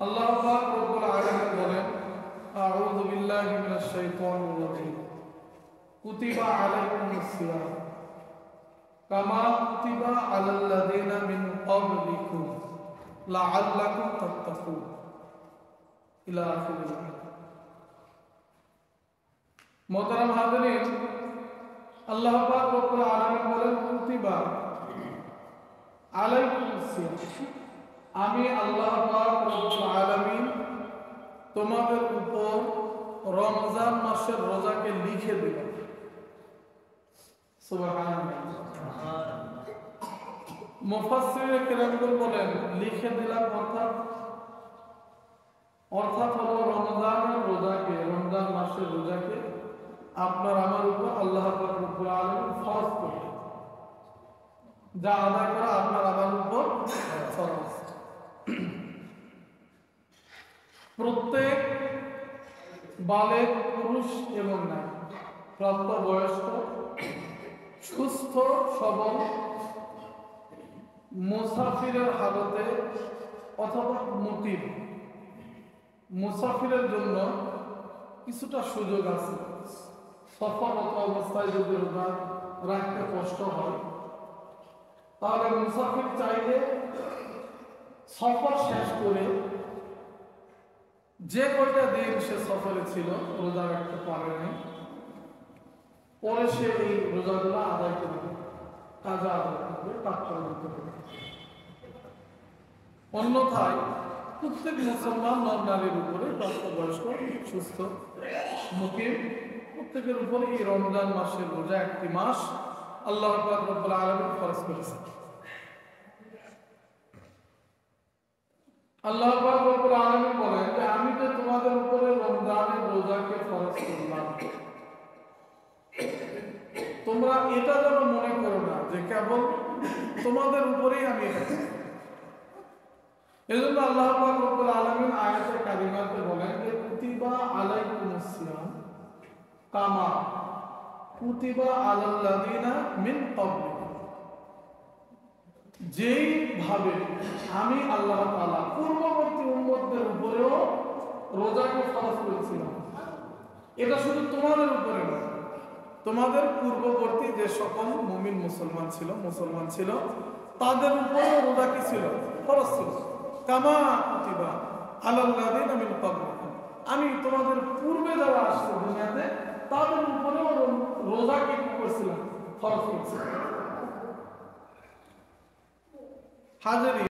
আল্লাহ পাক রব্বুল আলামিন বলেন, আউযু বিল্লাহি মিনাশ শাইতানির রাজীম। কুতিবা আলাইকুমুস সিয়াম কামা কুতিবা আলাল্লাযিনা মিন ক্বাবলিকুম লাআল্লাকুম তাত্তাকুন ইলা আখিরিল আয়াত। মোহতারাম হাজিরিন, আল্লাহ পাক রব্বুল আলামিন বলেন, কুতিবা আলাইকুমুস সিয়াম, আমি আল্লাহ পাক রব্বুল আলামিন তোমাদের উপর রমজান মাসের রোজাকে লিখে দিলাম। সুবহানাল্লাহ। মুফাসসিরে কেরামগণ বলেন, লিখে দিলাম অর্থাৎ হলো রমজানের রোজাকে, রমজান মাসের রোজাকে আপনার আমার উপর আল্লাহ পাক রব্বুল আলামিন ফরজ করলেন, যা আদায় করা আপনার আমার উপর ফরজ। প্রত্যেক বালেগ পুরুষ এবং নারী, প্রাপ্তবয়স্ক, সুস্থ সবল, মুসাফিরের হালতে অথবা মুকিম, মুসাফিরের জন্য কিছুটা সুযোগ আছে। সফররত অবস্থায় যদি রোজা রাখতে কষ্ট হয়, তাহলে মুসাফির চাইলে সফর শেষ করে যে কয়টা দিন সে সফরে ছিল রোজা রাখতে পারেনি, পরে সে এই রোজাগুলো আদায় করবে, কাজা আদায় করবে, তাৎপর্য করবে। অন্যথায় প্রত্যেক মুসলমান নর নারীর উপরে, প্রাপ্তবয়স্ক, সুস্থ, মুকিম, প্রত্যেকের উপরে এই রমজান মাসের রোজা একটি মাস আল্লাহ পাক রব্বুল আলামিন ফরজ করেছেন। আল্লাহ পাক রব্বুল আলামিন বলেন যে আমি তো তোমাদের উপরে রমজানের রোজাকে ফরজ করলাম, তোমরা এটা যেন মনে করো না যে কেবল তোমাদের উপরেই আমি এটা। এজন্য আল্লাহ পাক রব্বুল আলামিন আয়াতে কারিমাতে বলেন যে কুতিবা আলাইকুমুস সিয়াম কামা কুতিবা আলাল্লাযিনা মিন ক্বাবলিকুম, যেই ভাবে আমি আল্লাহ তাআলা পূর্ববর্তী উম্মতদের উপরেও রোজাকে ফরজ করেছিলাম, এটা শুধু তোমাদের উপরে না, তোমাদের পূর্ববর্তী যে সকল মুমিন মুসলমান ছিল তাদের উপরেও রোজা কি ছিল? ফরজ ছিল। কামা কুতিবা আলাল্লাযিনা মিন ক্বাবলিকুম, আমি তোমাদের পূর্বে যারা আসছে দুনিয়াতে তাদের উপরেও রোজাকে কি করেছিলাম? ফরজ করেছিলাম। হাজির